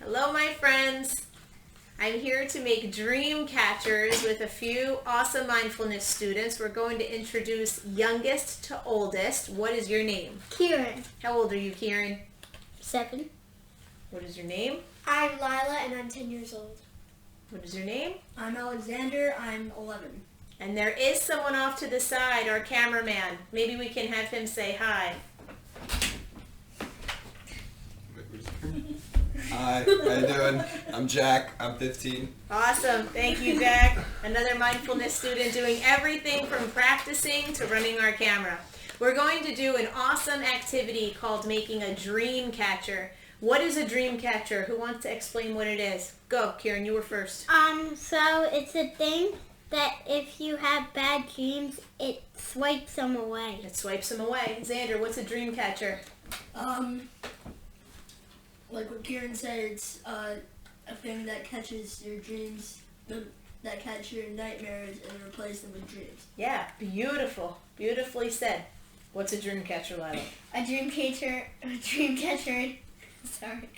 Hello, my friends. I'm here to make dream catchers with a few awesome mindfulness students. We're going to introduce youngest to oldest. What is your name? Kieran. How old are you, Kieran? 7. What is your name? I'm Lila and I'm 10 years old. What is your name? I'm Alexander, I'm 11. And there is someone off to the side, our cameraman. Maybe we can have him say hi. Hi, how you doing? I'm Jack, I'm 15. Awesome. Thank you, Jack. Another mindfulness student doing everything from practicing to running our camera. We're going to do an awesome activity called making a dream catcher. What is a dream catcher? Who wants to explain what it is? Go, Kieran, you were first. So it's a thing that if you have bad dreams, it swipes them away. It swipes them away. Xander, what's a dream catcher? Like what Kieran said, it's a thing that catches your dreams, that catch your nightmares and replace them with dreams. Yeah, beautiful. Beautifully said. What's a dream catcher, Lila? A dream catcher, sorry.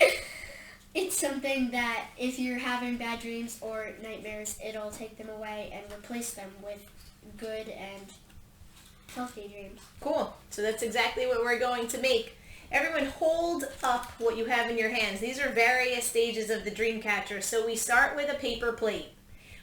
It's something that if you're having bad dreams or nightmares, it'll take them away and replace them with good and healthy dreams. Cool. So that's exactly what we're going to make. Everyone hold up what you have in your hands. These are various stages of the dream catcher. So we start with a paper plate.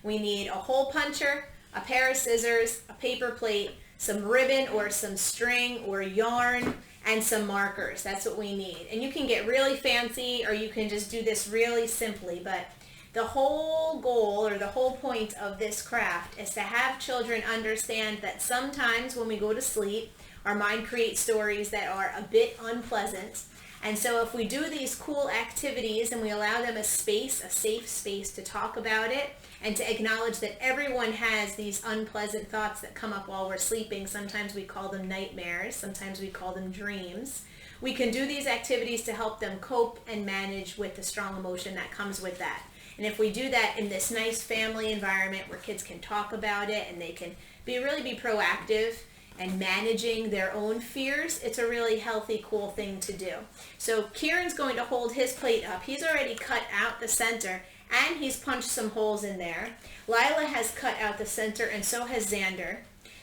We need a hole puncher, a pair of scissors, a paper plate, some ribbon or some string or yarn, and some markers. That's what we need. And you can get really fancy or you can just do this really simply, but the whole goal or the whole point of this craft is to have children understand that sometimes when we go to sleep, our mind creates stories that are a bit unpleasant. And so if we do these cool activities and we allow them a space, a safe space to talk about it and to acknowledge that everyone has these unpleasant thoughts that come up while we're sleeping. Sometimes we call them nightmares. Sometimes we call them dreams. We can do these activities to help them cope and manage with the strong emotion that comes with that. And if we do that in this nice family environment where kids can talk about it and they can really be proactive and managing their own fears, it's a really healthy, cool thing to do. So Kieran's going to hold his plate up. He's already cut out the center and he's punched some holes in there. Lila has cut out the center and so has Xander.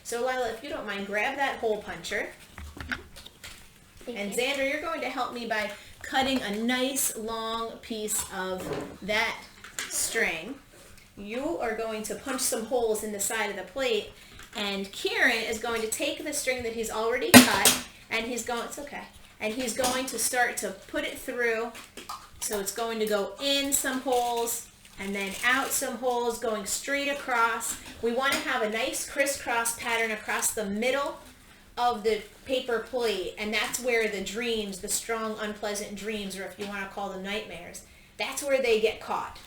So Lila, if you don't mind, grab that hole puncher. And Xander, you're going to help me by cutting a nice long piece of that string. You are going to punch some holes in the side of the plate. And Kieran is going to take the string that he's already cut, and he's going to start to put it through. So it's going to go in some holes and then out some holes, going straight across. We want to have a nice crisscross pattern across the middle of the paper plate, and that's where the dreams, the strong, unpleasant dreams, or if you want to call them nightmares, that's where they get caught.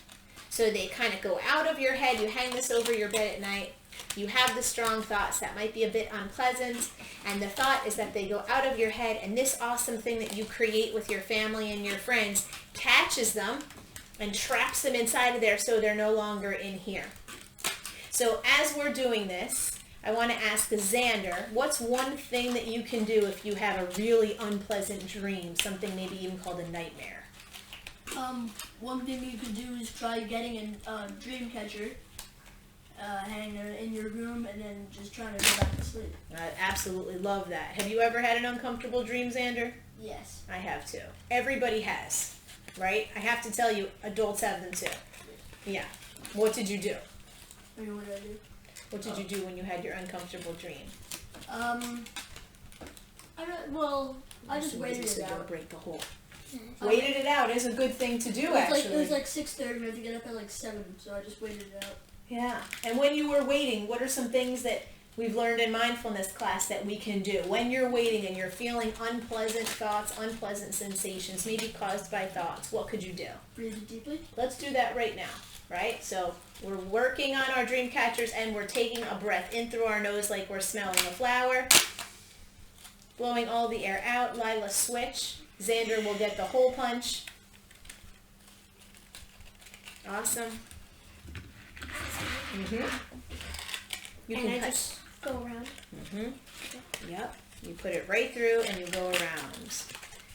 So they kind of go out of your head. You hang this over your bed at night. You have the strong thoughts that might be a bit unpleasant, and the thought is that they go out of your head, and this awesome thing that you create with your family and your friends catches them and traps them inside of there so they're no longer in here. So as we're doing this, I want to ask Xander, what's one thing that you can do if you have a really unpleasant dream, something maybe even called a nightmare? One thing you could do is try getting a dream catcher, hang it in your room, and then just trying to go back to sleep. I absolutely love that. Have you ever had an uncomfortable dream, Xander? Yes. I have too. Everybody has, right? I have to tell you, adults have them too. Yeah. What did you do? I mean, what did I do? What did you do when you had your uncomfortable dream? I just waited it Don't out. break the hole. Waited it out is a good thing to do, actually. It was like 6:30. We had to get up at like 7, so I just waited it out. Yeah. And when you were waiting, what are some things that we've learned in mindfulness class that we can do? When you're waiting and you're feeling unpleasant thoughts, unpleasant sensations, maybe caused by thoughts, what could you do? Breathe deeply. Let's do that right now, right? So we're working on our dream catchers and we're taking a breath in through our nose like we're smelling a flower. Blowing all the air out. Lila, switch. Xander will get the hole punch. Awesome. You And can I cut. just go around. Yep. You put it right through and you go around.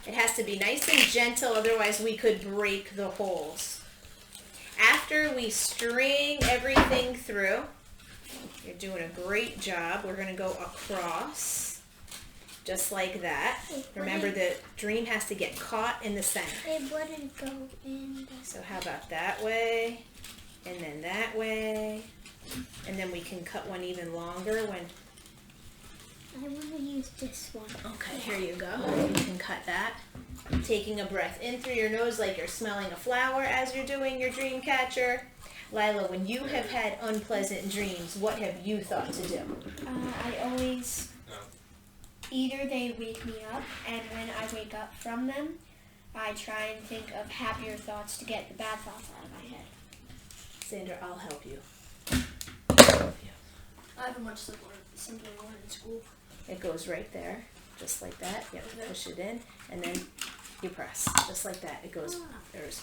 It has to be nice and gentle, otherwise we could break the holes. After we string everything through, you're doing a great job. We're going to go across, just like that. Remember, the dream has to get caught in the center. It wouldn't go in. So how about that way, and then that way, and then we can cut one even longer when... I want to use this one. Okay, here you go. You can cut that. Taking a breath in through your nose like you're smelling a flower as you're doing your dream catcher. Lila, when you have had unpleasant dreams, what have you thought to do? I always, either they wake me up, and when I wake up from them, I try and think of happier thoughts to get the bad thoughts out of my head. Sandra, I'll help you. I have a much simpler one in school. It goes right there, just like that. You have to push it in, and then you press, just like that. It goes, there's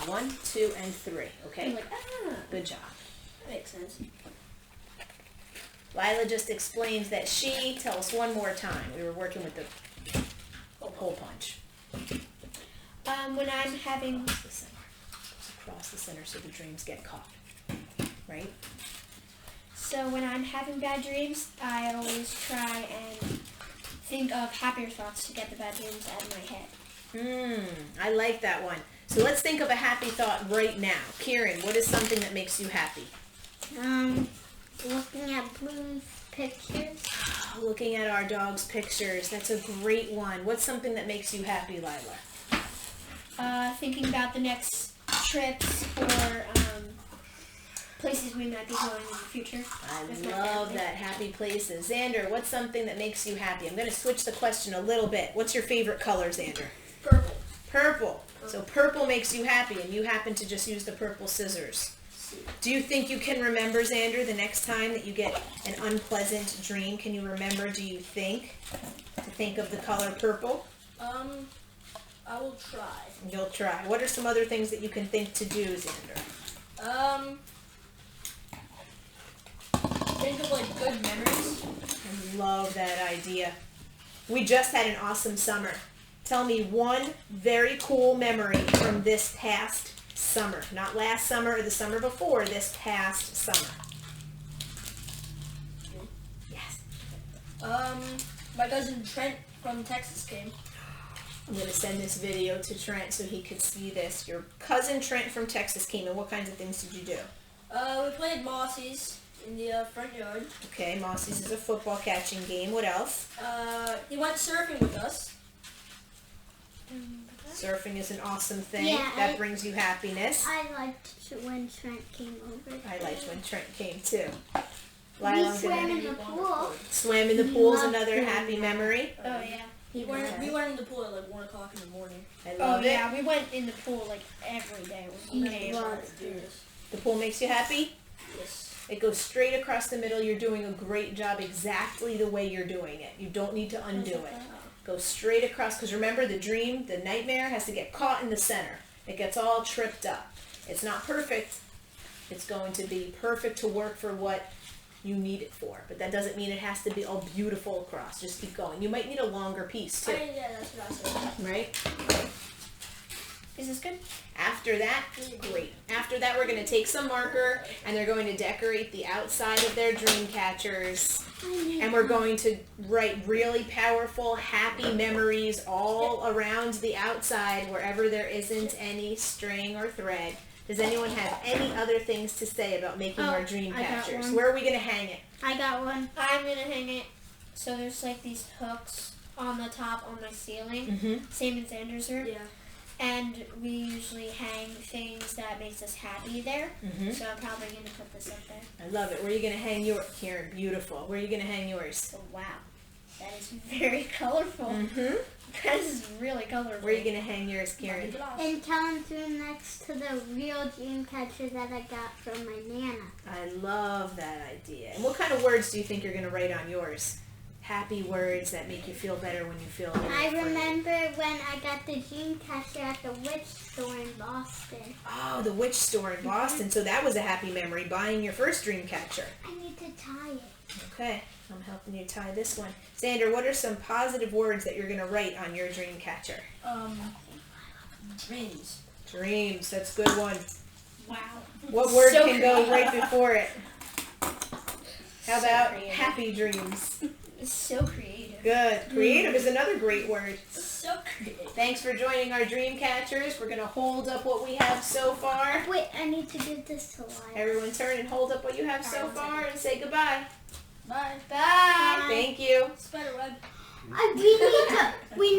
1, 2, and 3, okay? I'm like, Good job. That makes sense. Lila just explains that tell us one more time. We were working with the hole punch. when I'm having, Across the center. Goes across the center so the dreams get caught, right? so when I'm having bad dreams, I always try and think of happier thoughts to get the bad dreams out of my head. I like that one. So let's think of a happy thought right now. Kieran, what is something that makes you happy? Looking at Bloom's pictures. Looking at our dog's pictures. That's a great one. What's something that makes you happy, Lila? Thinking about the next trips or places we might be going in the future. I with my love family. that. Happy places. Xander, what's something that makes you happy? I'm going to switch the question a little bit. What's your favorite color, Xander? Purple. Purple. So purple makes you happy, and you happen to just use the purple scissors. Do you think you can remember, Xander, the next time that you get an unpleasant dream? Can you remember, do you think, to think of the color purple? I will try. You'll try. What are some other things that you can think to do, Xander? Think of like good memories. I love that idea. We just had an awesome summer. Tell me one very cool memory from this past summer. Not last summer or the summer before, this past summer. Yes. My cousin Trent from Texas came. I'm going to send this video to Trent so he could see this. Your cousin Trent from Texas came, and what kinds of things did you do? We played Mossy's in the front yard. Okay, Mossy's is a football catching game. What else? He went surfing with us. Surfing is an awesome thing. Yeah, That brings you happiness. I liked when Trent came over. I liked when Trent came too. We Lila, I'm gonna- swam in the pool. Swam in the pool is Loved another doing happy that. memory. Oh yeah. We went in the pool at like 1 o'clock in the morning. I Oh love it. yeah, we went in the pool like every day. And then We we loved started to do this. The pool makes you happy? Yes. It goes straight across the middle. You're doing a great job exactly the way you're doing it. You don't need to undo it. Go straight across, because remember, the dream, the nightmare has to get caught in the center. It gets all tripped up. It's not perfect. It's going to be perfect to work for what you need it for. But that doesn't mean it has to be all beautiful across. Just keep going. You might need a longer piece too, Yeah, that's what I said. right? Is this good? After that, great. After that, we're going to take some marker, and they're going to decorate the outside of their dream catchers. And we're going to write really powerful, happy memories all around the outside wherever there isn't any string or thread. Does anyone have any other things to say about making our dream I got catchers? one. Where are we going to hang it? I got one. I'm gonna hang it. So there's like these hooks on the top on my ceiling, Mm-hmm. same as Xander's room. Yeah. And we usually hang things that makes us happy there. Mm-hmm. So I'm probably gonna put this up there. I love it. Where are you going to hang yours? Karen, beautiful. Where are you going to hang yours? Oh wow, that is very colorful. Mm-hmm. That is really colorful. Where are you going to hang yours, Karen? Leave it off. In Talon's room next to the real dream catcher that I got from my Nana. I love that idea. And what kind of words do you think you're going to write on yours? happy words that make you feel better when you feel a little I afraid. remember when I got the dream catcher at the witch store in Boston. Oh, the witch store in Boston. So that was a happy memory, buying your first dream catcher. I need to tie it. Okay, I'm helping you tie this one. Xander, what are some positive words that you're going to write on your dream catcher? Dreams. Dreams, that's a good one. Wow. What word So can go creative. right before it? How So about creative. happy dreams? So creative. Good. Creative is another great word. So creative. Thanks for joining our dream catchers. We're going to hold up what we have so far. Wait, I need to give this to Lyle. Everyone turn and hold up what you have so far and say goodbye. Bye. Bye. Thank you. Spiderweb. We need to. We need.